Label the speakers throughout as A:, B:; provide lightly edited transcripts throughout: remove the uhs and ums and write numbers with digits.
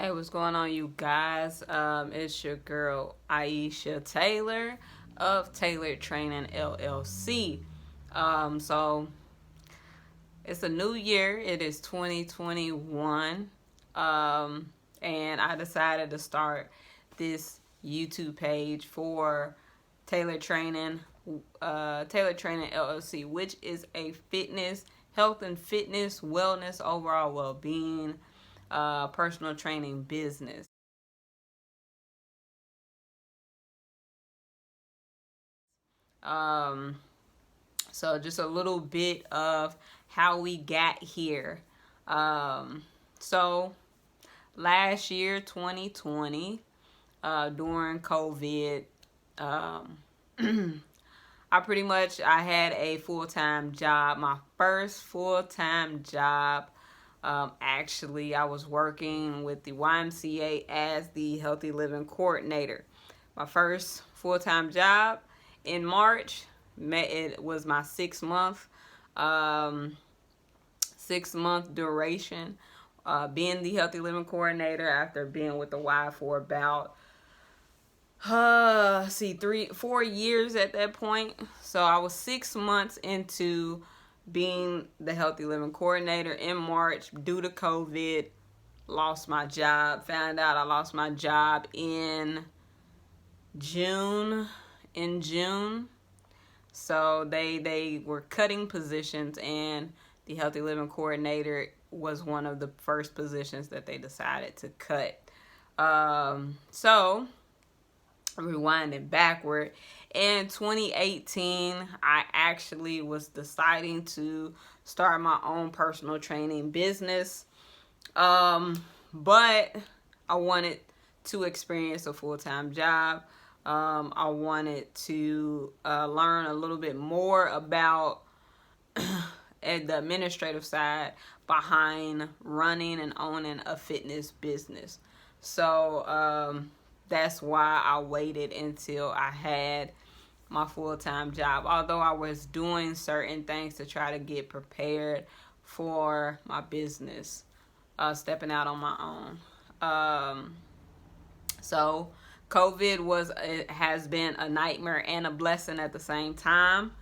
A: Hey, what's going on, you guys? It's your girl Aisha Taylor of Tailored Training LLC. So it's a new year. It is 2021, and I decided to start this YouTube page for Tailored Training, Tailored Training LLC, which is a health and fitness, wellness, overall well-being, personal training business. Um, so just a little bit of how we got here. So last year, 2020, during COVID, um, I had a full-time job, my first full-time job. Actually, I was working with the YMCA as the Healthy Living Coordinator. My first full-time job in March. It was my 6 month, 6 month duration. Being the Healthy Living Coordinator after being with the Y for about 4 years at that point. So I was 6 months into being the Healthy Living Coordinator. In March, due to COVID, lost my job. Found out I lost my job in June. So they were cutting positions, and the Healthy Living Coordinator was one of the first positions that they decided to cut. So rewinding backward, in 2018, I actually was deciding to start my own personal training business. But I wanted to experience a full-time job. I wanted to learn a little bit more about the administrative side behind running and owning a fitness business. So that's why I waited until I had my full-time job. Although I was doing certain things to try to get prepared for my business, stepping out on my own. So COVID has been a nightmare and a blessing at the same time.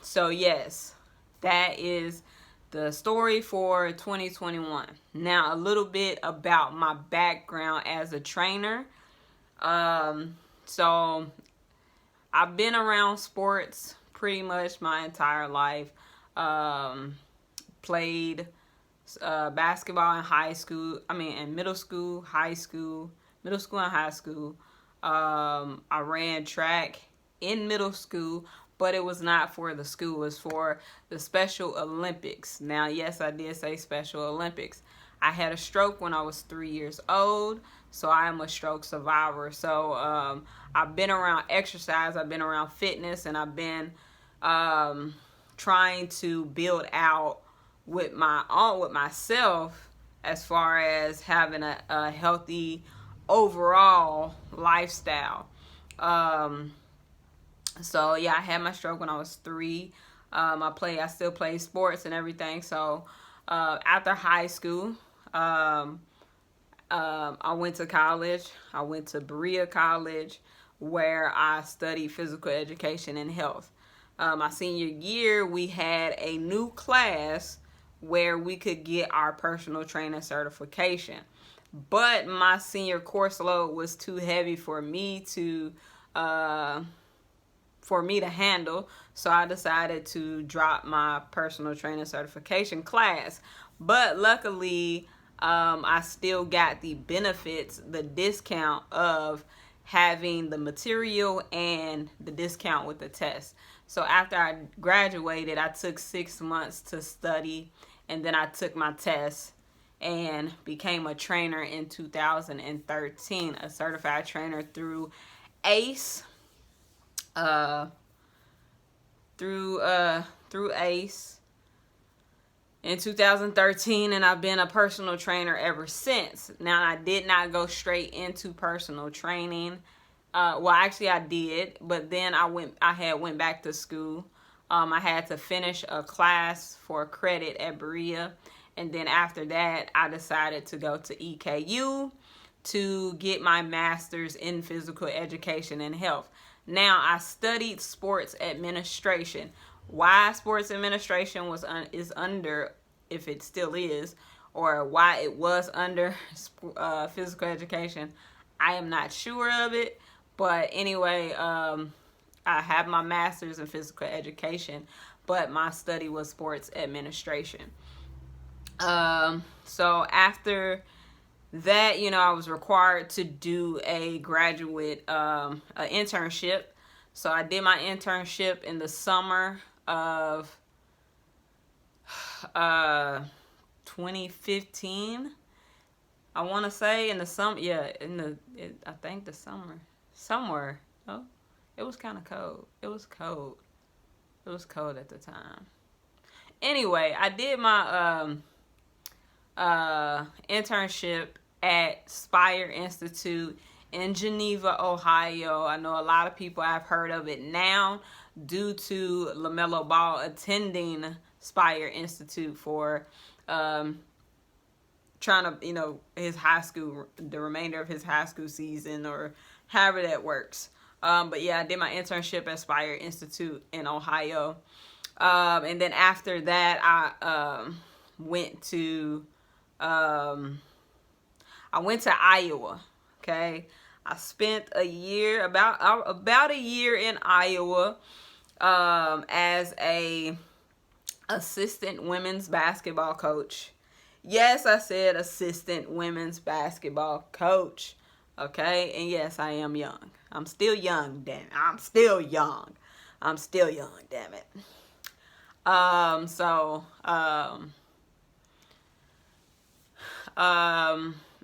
A: So yes, that is the story for 2021. Now, a little bit about my background as a trainer. So I've been around sports pretty much my entire life. Played basketball in middle school, middle school and high school. I ran track in middle school, but it was not for the school. It was for the Special Olympics. Now, yes, I did say Special Olympics. I had a stroke when I was 3 years old, so I am a stroke survivor. So I've been around exercise, I've been around fitness, and I've been trying to build out with myself as far as having a healthy overall lifestyle. So yeah, I had my stroke when I was 3. I still play sports and everything. So after high school, I went to college. I went to Berea College, where I studied physical education and health. My senior year, we had a new class where we could get our personal trainer certification. But my senior course load was too heavy for me to handle, so I decided to drop my personal trainer certification class. But luckily, I still got the benefits, the discount of having the material and the discount with the test. So after I graduated, I took 6 months to study, and then I took my test and became a trainer in 2013, a certified trainer through ACE. Through ACE in 2013, and I've been a personal trainer ever since. Now, I did not go straight into personal training. Well, actually, I did, but then I went back to school. I had to finish a class for credit at Berea, And then after that, I decided to go to EKU to get my master's in physical education and health. Now, I studied sports administration. Why sports administration is under, if it still is, or why it was under physical education, I am not sure of it. But anyway, I have my master's in physical education, but my study was sports administration. So after that, I was required to do a graduate internship. So I did my internship in the summer of 2015. I want to say in the summer, I think the summer, somewhere. Oh, it was kind of cold. It was cold at the time. Anyway, I did my internship at Spire Institute in Geneva, Ohio. I know a lot of people have heard of it now due to LaMelo Ball attending Spire Institute for trying to, his high school, the remainder of his high school season, or however that works. But yeah, I did my internship at Spire Institute in Ohio. And then after that, I went to Iowa. Okay, I spent about a year in Iowa as a assistant women's basketball coach. Yes, I said assistant women's basketball coach. Okay, and yes, I am young. I'm still young, damn it. I'm still young, damn it.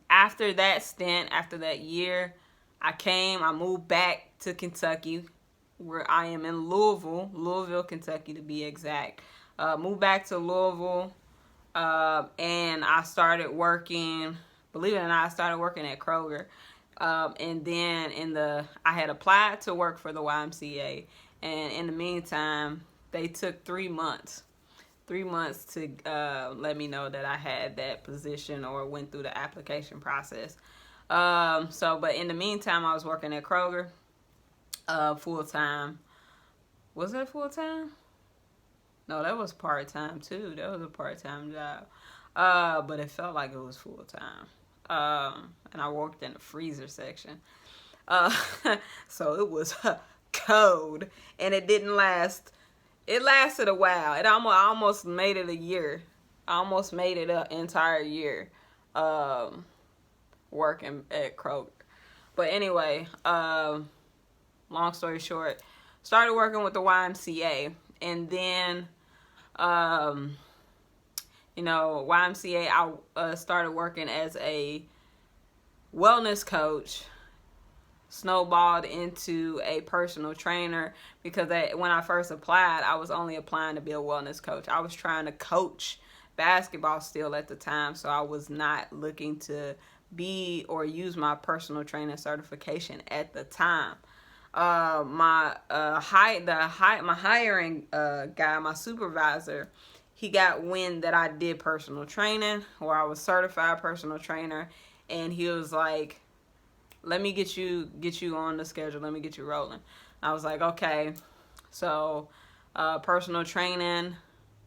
A: After that stint, after that year, I moved back to Kentucky, where I am in Louisville, Kentucky to be exact. Moved back to Louisville, and I started working, believe it or not, I started working at Kroger. And then I had applied to work for the YMCA, and in the meantime, they took 3 months to let me know that I had that position or went through the application process. But in the meantime, I was working at Kroger full-time. Was that full-time? No, that was part-time too. That was a part-time job. But it felt like it was full-time. And I worked in the freezer section. So it was cold, and it didn't last. It lasted a while. I almost made it a year. I almost made it an entire year working at Kroger. But anyway, long story short, started working with the YMCA. And then, YMCA, I started working as a wellness coach, snowballed into a personal trainer, because when I first applied, I was only applying to be a wellness coach. I was trying to coach basketball still at the time, so I was not looking to be or use my personal training certification at the time. My hiring guy, my supervisor, he got wind that I did personal training, or I was certified personal trainer, and he was like, let me get you on the schedule. Let me get you rolling. I was like, okay. So, personal training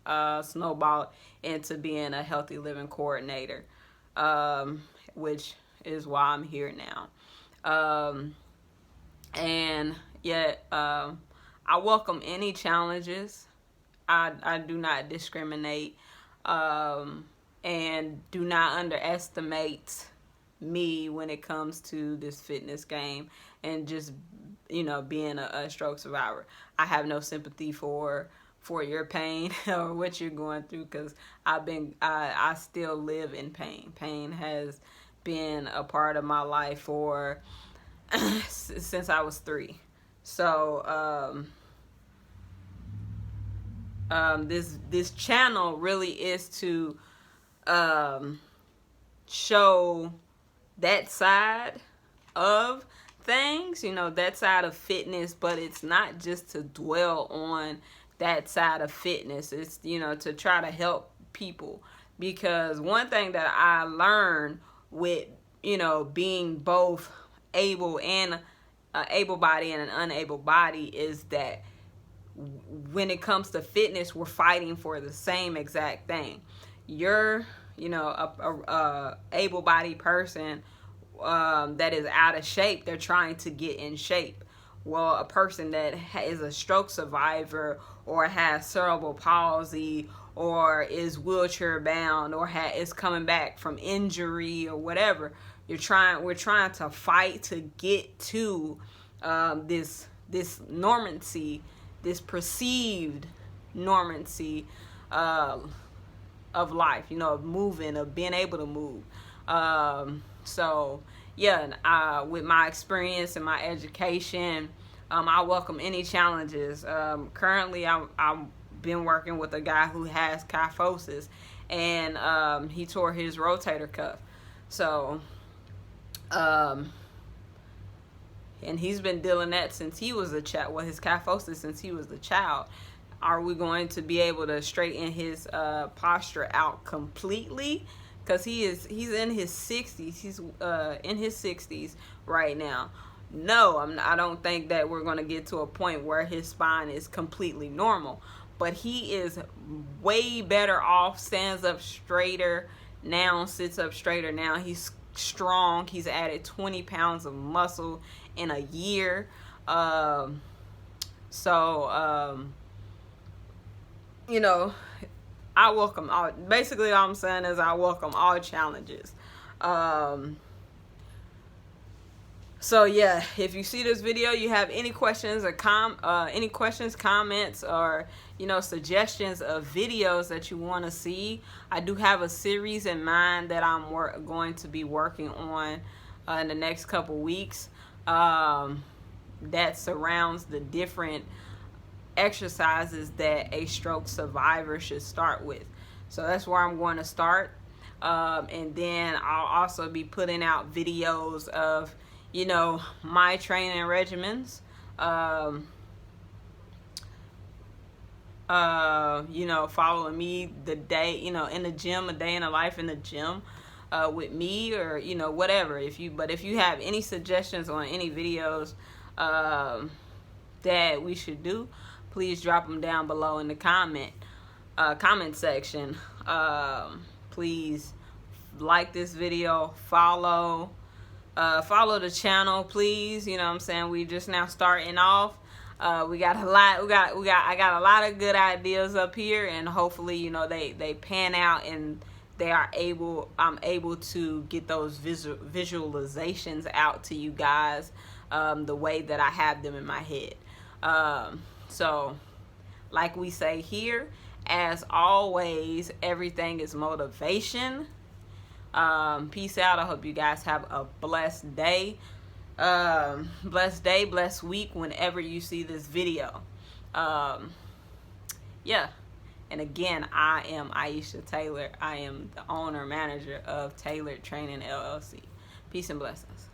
A: snowballed into being a healthy living coordinator, which is why I'm here now. And yet, I welcome any challenges. I do not discriminate, and do not underestimate me when it comes to this fitness game and just being a stroke survivor. I have no sympathy for your pain or what you're going through, because I still live in pain. Pain has been a part of my life for since I was 3. So this channel really is to show that side of things, that side of fitness, but it's not just to dwell on that side of fitness. It's, to try to help people Because one thing that I learned with, being both able and able body and an unable body is that when it comes to fitness, we're fighting for the same exact thing. You're, a able-bodied person that is out of shape, they're trying to get in shape. Well, a person that is a stroke survivor or has cerebral palsy or is wheelchair bound or is coming back from injury or whatever, we're trying to fight to get to this normancy, this perceived normancy of life, of moving, of being able to move. So yeah, with my experience and my education, I welcome any challenges. Currently, I've been working with a guy who has kyphosis, and he tore his rotator cuff. So, and he's been dealing that since he was a child. Well, his kyphosis since he was a child. Are we going to be able to straighten his posture out completely? Because he's in his 60s. He's in his 60s right now. No, I don't think that we're going to get to a point where his spine is completely normal. But he is way better off, stands up straighter now, sits up straighter now. He's strong. He's added 20 pounds of muscle in a year. I welcome all. Basically, all I'm saying is I welcome all challenges. So yeah, if you see this video, you have any questions or comments, or suggestions of videos that you want to see, I do have a series in mind that I'm going to be working on in the next couple weeks. That surrounds the different exercises that a stroke survivor should start with. So that's where I'm going to start. And then I'll also be putting out videos of, my training regimens. Following me the day, in the gym, a day in the life in the gym with me, or, whatever. If you have any suggestions on any videos that we should do, please drop them down below in the comment section. Please like this video, follow the channel, please. You know what I'm saying? We just now starting off. I got a lot of good ideas up here, and hopefully, they pan out and I'm able to get those visualizations out to you guys the way that I have them in my head. So like we say here, as always, everything is motivation. Peace out. I hope you guys have a blessed day. Blessed week whenever you see this video. Yeah. And again, I am Isha Taylor. I am the owner, manager of Taylordtrainingllc. Peace and blessings.